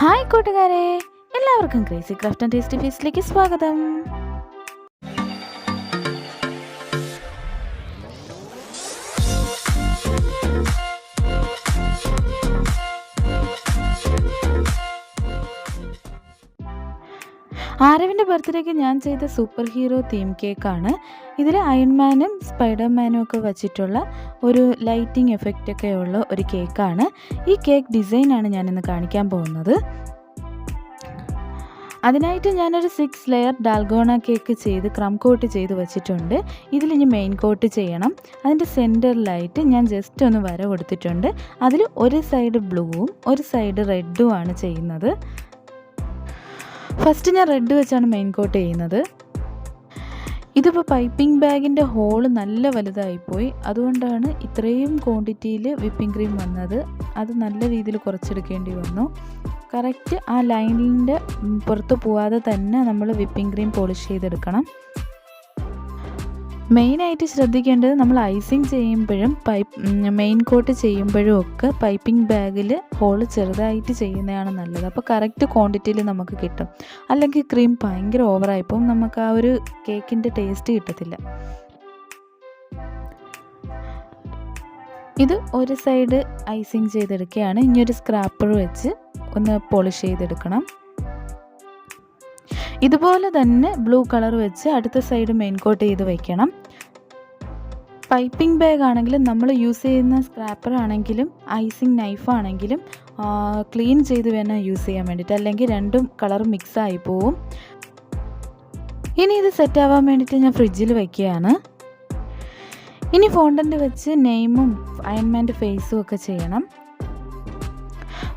Hi കൂട്ടുകാരെ, എല്ലാവർക്കും crazy craft and tasty ഫീസ്റ്റിലേക്ക് സ്വാഗതം. ആരവിൻ്റെ ബർത്ത്ഡേക്ക് ഞാൻ ചെയ്ത സൂപ്പർ ഹീറോ തീം കേക്കാണ്. ഇതിൽ അയൺമാനും സ്പൈഡർമാനും ഒക്കെ വച്ചിട്ടുള്ള ഒരു ലൈറ്റിംഗ് എഫക്റ്റൊക്കെ ഉള്ള ഒരു കേക്കാണ്. ഈ കേക്ക് ഡിസൈനാണ് ഞാനിന്ന് കാണിക്കാൻ പോകുന്നത്. അതിനായിട്ട് ഞാനൊരു 6 ലെയർ ഡാൽഗോണ കേക്ക് ചെയ്ത് ക്രം കോട്ട് ചെയ്ത് വെച്ചിട്ടുണ്ട്. ഇതിലിനി മെയിൻ കോട്ട് ചെയ്യണം. അതിൻ്റെ സെൻറ്ററിലായിട്ട് ഞാൻ ജസ്റ്റ് ഒന്ന് വര കൊടുത്തിട്ടുണ്ട്. അതിൽ ഒരു സൈഡ് ബ്ലൂവും ഒരു സൈഡ് റെഡും ആണ് ചെയ്യുന്നത്. ഫസ്റ്റ് ഞാൻ റെഡ് വെച്ചാണ് മെയിൻ കോട്ട് ചെയ്യുന്നത്. ഇതിപ്പോൾ പൈപ്പിംഗ് ബാഗിൻ്റെ ഹോള് നല്ല വലുതായിപ്പോയി, അതുകൊണ്ടാണ് ഇത്രയും ക്വാണ്ടിറ്റിയിൽ വിപ്പിംഗ് ക്രീം വന്നത്. അത് നല്ല രീതിയിൽ കുറച്ചെടുക്കേണ്ടി വന്നു. കറക്റ്റ് ആ ലൈനിൻ്റെ പുറത്ത് പോവാതെ തന്നെ നമ്മൾ വിപ്പിംഗ് ക്രീം പോളിഷ് ചെയ്തെടുക്കണം. മെയിനായിട്ട് ശ്രദ്ധിക്കേണ്ടത്, നമ്മൾ ഐസിങ് ചെയ്യുമ്പോഴും മെയിൻ കോട്ട് ചെയ്യുമ്പോഴും ഒക്കെ പൈപ്പിംഗ് ബാഗിൽ ഹോൾ ചെറുതായിട്ട് ചെയ്യുന്നതാണ് നല്ലത്. അപ്പോൾ കറക്റ്റ് ക്വാണ്ടിറ്റിയിൽ നമുക്ക് കിട്ടും. അല്ലെങ്കിൽ ക്രീം ഭയങ്കര ഓവറായിപ്പോൾ നമുക്ക് ആ ഒരു കേക്കിൻ്റെ ടേസ്റ്റ് കിട്ടത്തില്ല. ഇത് ഒരു സൈഡ് ഐസിങ് ചെയ്തെടുക്കുകയാണ്. ഇനി ഒരു സ്ക്രാപ്പർ വെച്ച് ഒന്ന് പോളിഷ് ചെയ്തെടുക്കണം. ഇതുപോലെ തന്നെ ബ്ലൂ കളർ വെച്ച് അടുത്ത സൈഡ് മെയിൻ കോട്ട് ചെയ്ത് വയ്ക്കണം. പൈപ്പിംഗ് ബാഗ് ആണെങ്കിലും നമ്മൾ യൂസ് ചെയ്യുന്ന സ്ക്രാപ്പർ ആണെങ്കിലും ഐസിങ് നൈഫാണെങ്കിലും ക്ലീൻ ചെയ്ത് വേണം യൂസ് ചെയ്യാൻ വേണ്ടിയിട്ട്, അല്ലെങ്കിൽ രണ്ടും കളർ മിക്സ് ആയി പോവും. ഇനി ഇത് സെറ്റ് ആവാൻ വേണ്ടിയിട്ട് ഞാൻ ഫ്രിഡ്ജിൽ വയ്ക്കുകയാണ്. ഇനി ഫോണ്ടൻ്റ് വെച്ച് നെയിമും അയൺമാൻ്റെ ഫേസും ഒക്കെ ചെയ്യണം.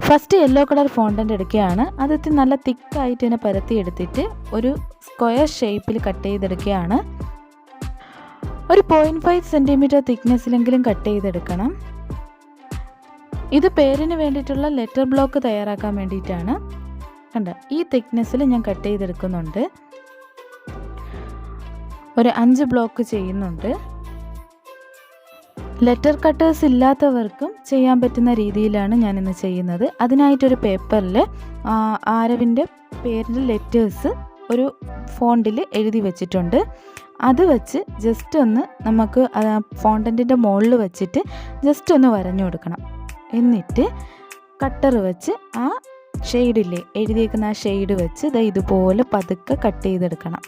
ഫസ്റ്റ് യെല്ലോ കളർ ഫോണ്ടൻ്റ് എടുക്കുകയാണ്. അത് നല്ല തിക്കായിട്ട് തന്നെ പരത്തി എടുത്തിട്ട് ഒരു സ്ക്വയർ ഷേപ്പിൽ കട്ട് ചെയ്തെടുക്കുകയാണ്. ഒരു 0.5 സെൻറ്റിമീറ്റർ തിക്നെസ്സിലെങ്കിലും കട്ട് ചെയ്തെടുക്കണം. ഇത് പേരിന് വേണ്ടിയിട്ടുള്ള ലെറ്റർ ബ്ലോക്ക് തയ്യാറാക്കാൻ വേണ്ടിയിട്ടാണ്. കണ്ട, ഈ തിക്നെസ്സിൽ ഞാൻ കട്ട് ചെയ്തെടുക്കുന്നുണ്ട്. ഒരു 5 ബ്ലോക്ക് ചെയ്യുന്നുണ്ട്. ലെറ്റർ കട്ടേഴ്സ് ഇല്ലാത്തവർക്കും ചെയ്യാൻ പറ്റുന്ന രീതിയിലാണ് ഞാനിന്ന് ചെയ്യുന്നത്. അതിനായിട്ടൊരു പേപ്പറിൽ ആരവിൻ്റെ പേരിൻ്റെ ലെറ്റേഴ്സ് ഒരു ഫോണ്ടിൽ എഴുതി വെച്ചിട്ടുണ്ട്. അത് വെച്ച് ജസ്റ്റ് ഒന്ന് നമുക്ക് ഫോണ്ടൻറ്റിൻ്റെ മുകളിൽ വെച്ചിട്ട് ജസ്റ്റ് ഒന്ന് വരഞ്ഞു കൊടുക്കണം. എന്നിട്ട് കട്ടർ വെച്ച് ആ ഷെയ്ഡില്ലേ എഴുതിയേക്കുന്ന ആ ഷെയ്ഡ് വെച്ച് ഇതുപോലെ പതുക്കെ കട്ട് ചെയ്തെടുക്കണം.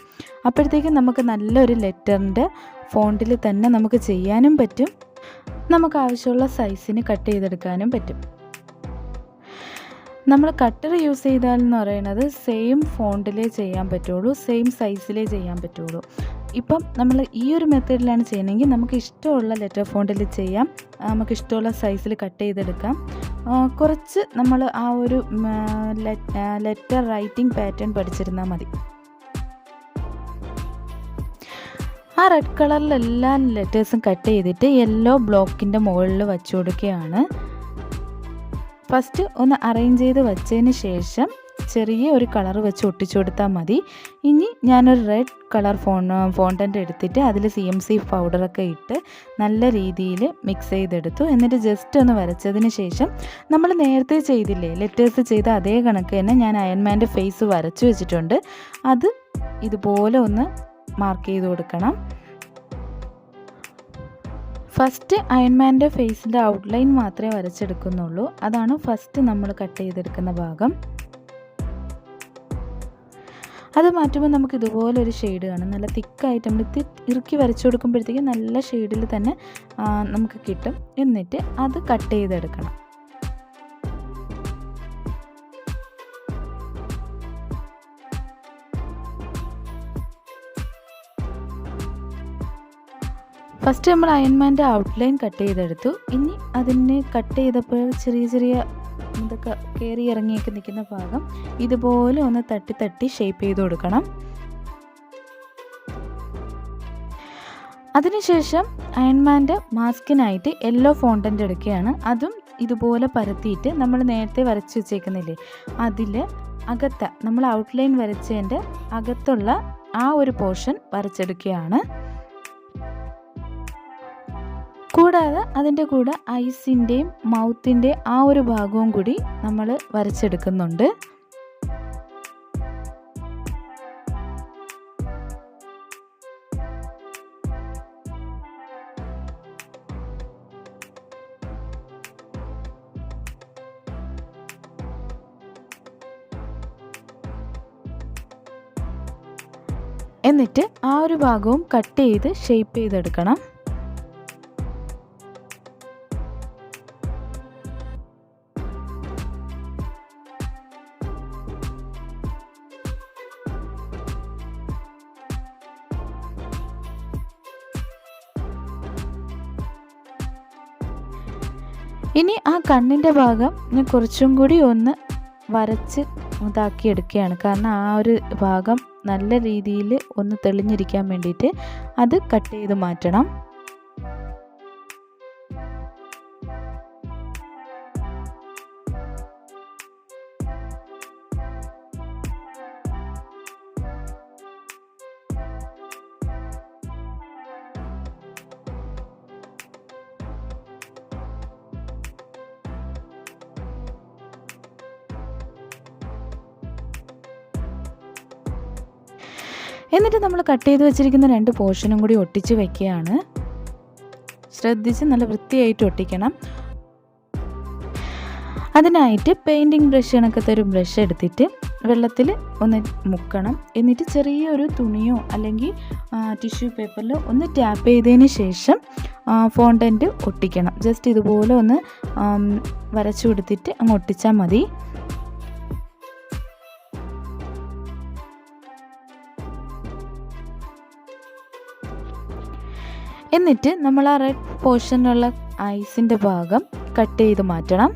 അപ്പോഴത്തേക്കും നമുക്ക് നല്ലൊരു ലെറ്ററിൻ്റെ ഫോണ്ടിൽ തന്നെ നമുക്ക് ചെയ്യാനും പറ്റും, നമുക്ക് ആവശ്യമുള്ള സൈസിന് കട്ട് ചെയ്തെടുക്കാനും പറ്റും. നമ്മൾ കട്ടർ യൂസ് ചെയ്താലെന്ന് പറയുന്നത് സെയിം ഫോണ്ടിലേ ചെയ്യാൻ പറ്റുള്ളൂ, സെയിം സൈസിലേ ചെയ്യാൻ പറ്റുള്ളൂ. ഇപ്പം നമ്മൾ ഈ ഒരു മെത്തേഡിലാണ് ചെയ്യണമെങ്കിൽ നമുക്ക് ഇഷ്ടമുള്ള ലെറ്റർ ഫോണ്ടിൽ ചെയ്യാം, നമുക്ക് ഇഷ്ടമുള്ള സൈസിൽ കട്ട് ചെയ്തെടുക്കാം. കുറച്ച് നമ്മൾ ആ ഒരു ലെറ്റർ റൈറ്റിംഗ് പാറ്റേൺ പഠിച്ചിരുന്നാൽ മതി. ആ റെഡ് കളറിലെല്ലാ ലെറ്റേഴ്സും കട്ട് ചെയ്തിട്ട് യെല്ലോ ബ്ലോക്കിൻ്റെ മുകളിൽ വച്ചു കൊടുക്കുകയാണ്. ഫസ്റ്റ് ഒന്ന് അറേഞ്ച് ചെയ്ത് വച്ചതിന് ശേഷം ചെറിയ ഒരു കളർ വെച്ച് ഒട്ടിച്ചു കൊടുത്താൽ മതി. ഇനി ഞാനൊരു റെഡ് കളർ ഫോണ്ടൻ്റ് എടുത്തിട്ട് അതിൽ CMC പൗഡറൊക്കെ ഇട്ട് നല്ല രീതിയിൽ മിക്സ് ചെയ്തെടുത്തു. എന്നിട്ട് ജസ്റ്റ് ഒന്ന് വരച്ചതിന് ശേഷം നമ്മൾ നേരത്തെ ചെയ്തില്ലേ ലെറ്റേഴ്സ് ചെയ്ത അതേ കണക്ക് തന്നെ ഞാൻ അയൺമാൻ്റെ ഫേസ് വരച്ചു വെച്ചിട്ടുണ്ട്. അത് ഇതുപോലെ ഒന്ന് മാർക്ക് ചെയ്ത് കൊടുക്കണം. ഫസ്റ്റ് അയൺമാൻ്റെ ഫേസിൻ്റെ ഔട്ട്ലൈൻ മാത്രമേ വരച്ചെടുക്കുന്നുള്ളൂ. അതാണ് ഫസ്റ്റ് നമ്മൾ കട്ട് ചെയ്തെടുക്കുന്ന ഭാഗം. അത് മാറ്റുമ്പോൾ നമുക്ക് ഇതുപോലൊരു ഷെയ്ഡ് കാണും. നല്ല തിക്കായിട്ട് നമ്മൾ ഇറുക്കി വരച്ചു കൊടുക്കുമ്പോഴത്തേക്കും നല്ല ഷെയ്ഡിൽ തന്നെ നമുക്ക് കിട്ടും. എന്നിട്ട് അത് കട്ട് ചെയ്തെടുക്കണം. ഫസ്റ്റ് നമ്മൾ അയൺമാൻ്റെ ഔട്ട്ലൈൻ കട്ട് ചെയ്തെടുത്തു. ഇനി അതിനെ കട്ട് ചെയ്തപ്പോൾ ചെറിയ ചെറിയ ഇതൊക്കെ കയറി ഇറങ്ങിയൊക്കെ നിൽക്കുന്ന ഭാഗം ഇതുപോലെ ഒന്ന് തട്ടി തട്ടി ഷേപ്പ് ചെയ്ത് കൊടുക്കണം. അതിനുശേഷം അയൺമാൻ്റെ മാസ്കിനായിട്ട് യെല്ലോ ഫോണ്ടൻ്റ് എടുക്കുകയാണ്. അതും ഇതുപോലെ പരത്തിയിട്ട് നമ്മൾ നേരത്തെ വരച്ച് വെച്ചേക്കുന്നില്ലേ അതിൽ നമ്മൾ ഔട്ട്ലൈൻ വരച്ചതിൻ്റെ അകത്തുള്ള ആ ഒരു പോർഷൻ വരച്ചെടുക്കുകയാണ്. കൂടാതെ അതിൻ്റെ കൂടെ ഐസിൻ്റെയും മൗത്തിൻ്റെ ആ ഒരു ഭാഗവും കൂടി നമ്മൾ വരച്ചെടുക്കുന്നുണ്ട്. എന്നിട്ട് ആ ഒരു ഭാഗവും കട്ട് ചെയ്ത് ഷേപ്പ് ചെയ്തെടുക്കണം. ഇനി ആ കണ്ണിൻ്റെ ഭാഗം ഞാൻ കുറച്ചും കൂടി ഒന്ന് വരച്ച് ഇതാക്കി എടുക്കുകയാണ്. കാരണം ആ ഒരു ഭാഗം നല്ല രീതിയിൽ ഒന്ന് തെളിഞ്ഞിരിക്കാൻ വേണ്ടിയിട്ട് അത് കട്ട് ചെയ്ത് മാറ്റണം. എന്നിട്ട് നമ്മൾ കട്ട് ചെയ്ത് വെച്ചിരിക്കുന്ന 2 പോർഷനും കൂടി ഒട്ടിച്ച് വയ്ക്കുകയാണ്. ശ്രദ്ധിച്ച് നല്ല വൃത്തിയായിട്ട് ഒട്ടിക്കണം. അതിനായിട്ട് പെയിൻറ്റിങ് ബ്രഷ് കണക്കത്തെ ഒരു ബ്രഷ് എടുത്തിട്ട് വെള്ളത്തിൽ ഒന്ന് മുക്കണം. എന്നിട്ട് ചെറിയൊരു തുണിയോ അല്ലെങ്കിൽ ടിഷ്യൂ പേപ്പറിലോ ഒന്ന് ടാപ്പ് ചെയ്തതിന് ശേഷം ഫോണ്ടൻറ്റ് ഒട്ടിക്കണം. ജസ്റ്റ് ഇതുപോലെ ഒന്ന് വരച്ചു കൊടുത്തിട്ട് അങ്ങ് ഒട്ടിച്ചാൽ മതി. എന്നിട്ട് നമ്മൾ ആ റെഡ് പോർഷനുള്ള ഐസിൻ്റെ ഭാഗം കട്ട് ചെയ്ത് മാറ്റണം.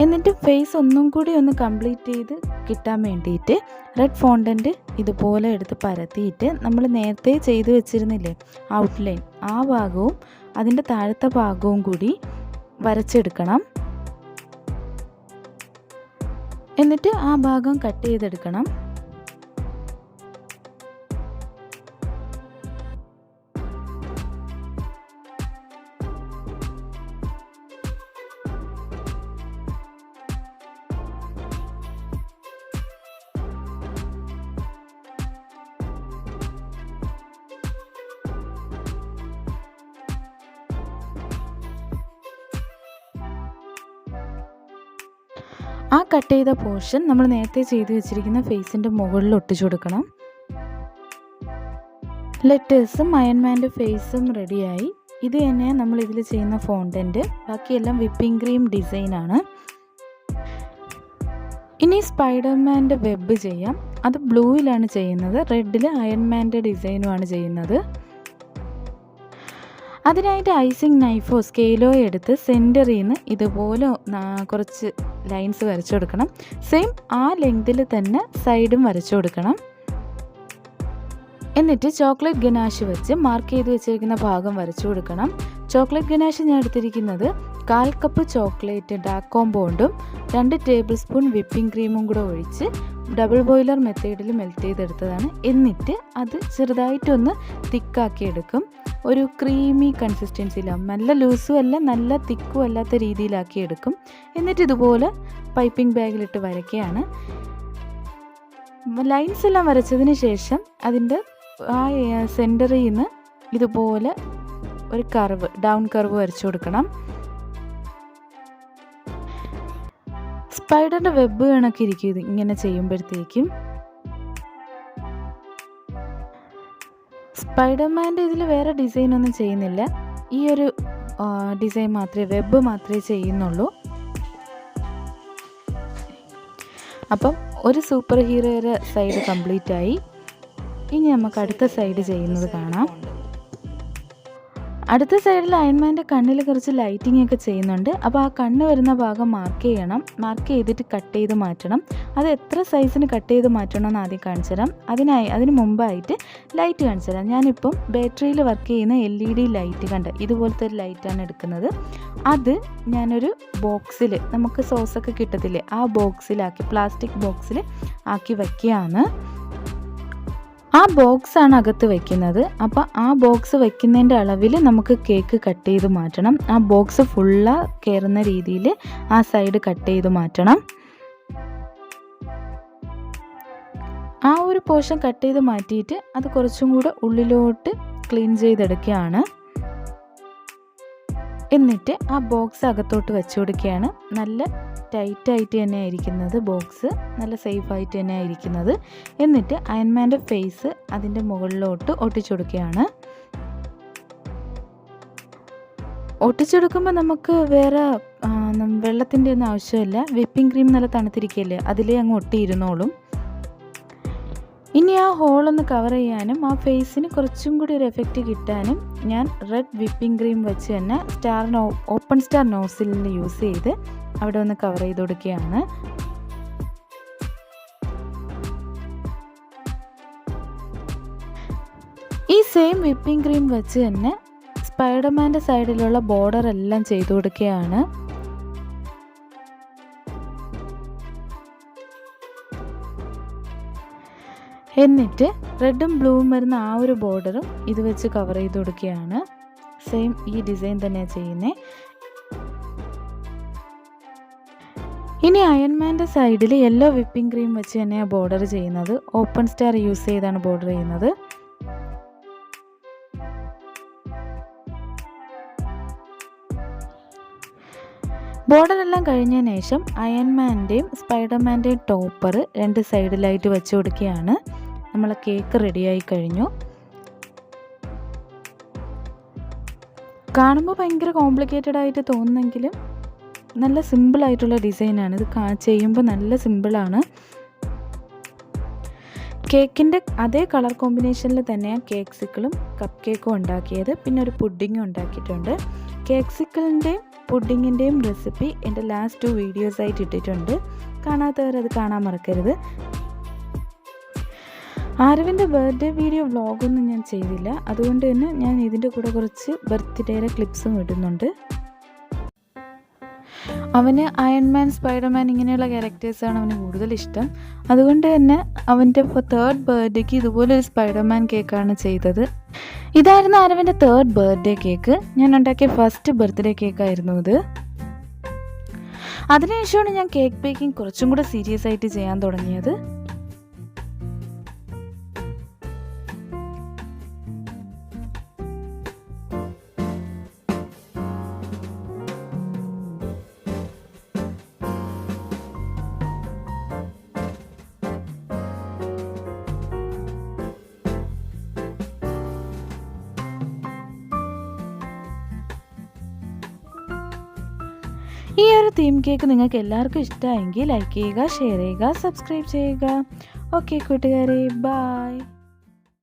എന്നിട്ട് ഫേസ് ഒന്നും കൂടി ഒന്ന് കംപ്ലീറ്റ് ചെയ്ത് കിട്ടാൻ വേണ്ടിയിട്ട് റെഡ് ഫോണ്ടൻറ്റ് ഇതുപോലെ എടുത്ത് പരത്തിയിട്ട് നമ്മൾ നേരത്തെ ചെയ്ത് വെച്ചിരുന്നില്ലേ ഔട്ട്ലൈൻ, ആ ഭാഗവും അതിൻ്റെ താഴത്തെ ഭാഗവും കൂടി വരച്ചെടുക്കണം. എന്നിട്ട് ആ ഭാഗം കട്ട് ചെയ്തെടുക്കണം. ആ കട്ട് ചെയ്ത പോർഷൻ നമ്മൾ നേരത്തെ ചെയ്ത് വെച്ചിരിക്കുന്ന ഫേസിൻ്റെ മുകളിൽ ഒട്ടിച്ചു കൊടുക്കണം. ലെറ്റേഴ്സും അയൺമാൻ്റെ ഫേസും റെഡിയായി. ഇത് തന്നെയാണ് നമ്മൾ ഇതിൽ ചെയ്യുന്ന ഫോണ്ടൻറ്റ്. ബാക്കിയെല്ലാം വിപ്പിംഗ് ക്രീം ഡിസൈനാണ്. ഇനി സ്പൈഡർമാൻ്റെ വെബ് ചെയ്യാം. അത് ബ്ലൂയിലാണ് ചെയ്യുന്നത്, റെഡിൽ അയൺമാൻ്റെ ഡിസൈനുമാണ് ചെയ്യുന്നത്. അതിനായിട്ട് ഐസിങ് നൈഫോ സ്കെയിലോ എടുത്ത് സെൻറ്ററിൽ നിന്ന് ഇതുപോലെ കുറച്ച് ലൈൻസ് വരച്ചു കൊടുക്കണം. സെയിം ആ ലെങ്തിൽ തന്നെ സൈഡും വരച്ചു കൊടുക്കണം. എന്നിട്ട് ചോക്ലേറ്റ് ഗനാഷ് വെച്ച് മാർക്ക് ചെയ്ത് വെച്ചിരിക്കുന്ന ഭാഗം വരച്ചു കൊടുക്കണം. ചോക്ലേറ്റ് ഗനാഷ് ഞാൻ എടുത്തിരിക്കുന്നത് 1/4 കപ്പ് ചോക്ലേറ്റ് ഡാർക്ക് കോമ്പൗണ്ടും 2 ടേബിൾ സ്പൂൺ വിപ്പിംഗ് ക്രീമും കൂടെ ഒഴിച്ച് ഡബിൾ ബോയിലർ മെത്തേഡിൽ മെൽറ്റ് ചെയ്തെടുത്തതാണ്. എന്നിട്ട് അത് ചെറുതായിട്ടൊന്ന് തിക്കാക്കി എടുക്കും. ഒരു ക്രീമി കൺസിസ്റ്റൻസിയിലാവും. നല്ല ലൂസും അല്ല നല്ല തിക്കും അല്ലാത്ത രീതിയിലാക്കി എടുക്കും. എന്നിട്ട് ഇതുപോലെ പൈപ്പിംഗ് ബാഗിലിട്ട് വരയ്ക്കുകയാണ്. ലൈൻസ് എല്ലാം വരച്ചതിന് ശേഷം അതിൻ്റെ ആ സെൻറ്ററിൽ നിന്ന് ഇതുപോലെ ഒരു കർവ്, ഡൗൺ കർവ് വരച്ചു കൊടുക്കണം. സ്പൈഡറിൻ്റെ വെബ് കണക്കിരിക്കും ഇത് ഇങ്ങനെ ചെയ്യുമ്പോഴത്തേക്കും. സ്പൈഡർമാൻ്റെ ഇതിൽ വേറെ ഡിസൈനൊന്നും ചെയ്യുന്നില്ല. ഈ ഒരു ഡിസൈൻ മാത്രമേ, വെബ് മാത്രമേ ചെയ്യുന്നുള്ളൂ. അപ്പം ഒരു സൂപ്പർ ഹീറോയുടെ സൈഡ് കംപ്ലീറ്റ് ആയി. ഇനി നമുക്ക് അടുത്ത സൈഡ് ചെയ്യുന്നത് കാണാം. അടുത്ത സൈഡിൽ അയൺമാൻ്റെ കണ്ണിൽ കുറച്ച് ലൈറ്റിംഗ് ഒക്കെ ചെയ്യുന്നുണ്ട്. അപ്പോൾ ആ കണ്ണ് വരുന്ന ഭാഗം മാർക്ക് ചെയ്യണം. മാർക്ക് ചെയ്തിട്ട് കട്ട് ചെയ്ത് മാറ്റണം. അത് എത്ര സൈസിന് കട്ട് ചെയ്ത് മാറ്റണമെന്ന് ആദ്യം കാണിച്ചു തരാം. അതിന് മുമ്പായിട്ട് ലൈറ്റ് കാണിച്ചു തരാം. ഞാനിപ്പം ബാറ്ററിയിൽ വർക്ക് ചെയ്യുന്ന LED ലൈറ്റ് കണ്ട് ഇതുപോലത്തെ ഒരു ലൈറ്റാണ് എടുക്കുന്നത്. അത് ഞാനൊരു ബോക്സിൽ, നമുക്ക് സോസൊക്കെ കിട്ടത്തില്ലേ, ആ ബോക്സിലാക്കി, പ്ലാസ്റ്റിക് ബോക്സിൽ ആക്കി വയ്ക്കുകയാണ്. ആ ബോക്സാണ് അകത്ത് വയ്ക്കുന്നത്. അപ്പോൾ ആ ബോക്സ് വയ്ക്കുന്നതിൻ്റെ അളവിൽ നമുക്ക് കേക്ക് കട്ട് ചെയ്ത് മാറ്റണം. ആ ബോക്സ് ഫുള്ള് കയറുന്ന രീതിയിൽ ആ സൈഡ് കട്ട് ചെയ്ത് മാറ്റണം. ആ ഒരു പോർഷൻ കട്ട് ചെയ്ത് മാറ്റിയിട്ട് അത് കുറച്ചും കൂടെ ഉള്ളിലോട്ട് ക്ലീൻ ചെയ്തെടുക്കുകയാണ്. എന്നിട്ട് ആ ബോക്സ് അകത്തോട്ട് വെച്ച് കൊടുക്കുകയാണ്. നല്ല ടൈറ്റായിട്ട് തന്നെയാണ് ഇരിക്കുന്നത്, ബോക്സ് നല്ല സേഫായിട്ട് തന്നെയാണ് ഇരിക്കുന്നത്. എന്നിട്ട് അയൺമാൻ്റെ ഫേസ് അതിൻ്റെ മുകളിലോട്ട് ഒട്ടിച്ചു കൊടുക്കുകയാണ്. ഒട്ടിച്ചെടുക്കുമ്പോൾ നമുക്ക് വേറെ വെള്ളത്തിൻ്റെ ഒന്നും ആവശ്യമില്ല. വിപ്പിംഗ് ക്രീം നല്ല തണുത്തിരിക്കുകയല്ലേ, അതിലേ അങ്ങ് ഒട്ടിയിരുന്നോളും. ഇനി ആ ഹോളൊന്ന് കവർ ചെയ്യാനും ആ ഫേസിന് കുറച്ചും കൂടി ഒരു എഫക്റ്റ് കിട്ടാനും ഞാൻ റെഡ് വിപ്പിംഗ് ക്രീം വെച്ച് തന്നെ ഓപ്പൺ സ്റ്റാർ നോസിലിൽ യൂസ് ചെയ്ത് അവിടെ ഒന്ന് കവർ ചെയ്ത് കൊടുക്കുകയാണ്. ഈ സെയിം വിപ്പിംഗ് ക്രീം വെച്ച് തന്നെ സ്പൈഡർമാൻ്റെ സൈഡിലുള്ള ബോർഡർ എല്ലാം ചെയ്ത് കൊടുക്കുകയാണ്. എന്നിട്ട് റെഡും ബ്ലൂവും വരുന്ന ആ ഒരു ബോർഡറും ഇത് വെച്ച് കവർ ചെയ്ത് കൊടുക്കുകയാണ്. സെയിം ഈ ഡിസൈൻ തന്നെയാണ് ചെയ്യുന്നത്. ഇനി അയൺമാൻ്റെ സൈഡിൽ യെല്ലോ വിപ്പിംഗ് ക്രീം വെച്ച് തന്നെയാണ് ബോർഡർ ചെയ്യുന്നത്. ഓപ്പൺ സ്റ്റാർ യൂസ് ചെയ്താണ് ബോർഡർ ചെയ്യുന്നത്. ബോർഡറെല്ലാം കഴിഞ്ഞതിന് ശേഷം അയൺമാൻ്റെയും സ്പൈഡർമാൻ്റെയും ടോപ്പർ രണ്ട് സൈഡിലായിട്ട് വെച്ച് കൊടുക്കുകയാണ്. നമ്മളെ കേക്ക് റെഡിയായി കഴിഞ്ഞു. കാണുമ്പോൾ ഭയങ്കര കോംപ്ലിക്കേറ്റഡ് ആയിട്ട് തോന്നുന്നെങ്കിലും നല്ല സിമ്പിളായിട്ടുള്ള ഡിസൈനാണ്. ഇത് ചെയ്യുമ്പോൾ നല്ല സിമ്പിളാണ്. കേക്കിൻ്റെ അതേ കളർ കോമ്പിനേഷനിൽ തന്നെയാണ് കേക്ക്സിക്കിളും കപ്പ് കേക്കും ഉണ്ടാക്കിയത്. പിന്നെ ഒരു പുഡിങ്ങും ഉണ്ടാക്കിയിട്ടുണ്ട്. കേക്ക്സിക്കിളിൻ്റെയും പുഡിങ്ങിൻ്റെയും റെസിപ്പി എൻ്റെ ലാസ്റ്റ് 2 വീഡിയോസായിട്ട് ഇട്ടിട്ടുണ്ട്. കാണാത്തവരത് കാണാൻ മറക്കരുത്. ആരവിൻ്റെ ബർത്ത്ഡേ വീഡിയോ വ്ളോഗൊന്നും ഞാൻ ചെയ്തില്ല. അതുകൊണ്ട് തന്നെ ഞാൻ ഇതിൻ്റെ കൂടെ കുറച്ച് ബർത്ത്ഡേയുടെ ക്ലിപ്സും ഇടുന്നുണ്ട്. അവന് അയൺമാൻ, സ്പൈഡർമാൻ ഇങ്ങനെയുള്ള ക്യാരക്ടേഴ്സാണ് അവന് കൂടുതൽ ഇഷ്ടം. അതുകൊണ്ട് തന്നെ അവൻ്റെ 3rd ബർത്ത്ഡേക്ക് ഇതുപോലൊരു സ്പൈഡർമാൻ കേക്കാണ് ചെയ്തത്. ഇതായിരുന്നു ആരവിൻ്റെ 3rd ബർത്ത്ഡേ കേക്ക്. ഞാൻ ഉണ്ടാക്കിയ ഫസ്റ്റ് ബർത്ത്ഡേ കേക്കായിരുന്നു ഇത്. അതിനുശേഷമാണ് ഞാൻ കേക്ക് ബേക്കിംഗ് കുറച്ചും കൂടെ സീരിയസ് ആയിട്ട് ചെയ്യാൻ തുടങ്ങിയത്. ഈ ഒരു തീം കേക്ക് നിങ്ങൾക്ക് എല്ലാവർക്കും ഇഷ്ടമായെങ്കിൽ ലൈക്ക് ചെയ്യുക, ഷെയർ ചെയ്യുക, സബ്സ്ക്രൈബ് ചെയ്യുക. ഓക്കെ കൂട്ടുകാരെ, ബൈ.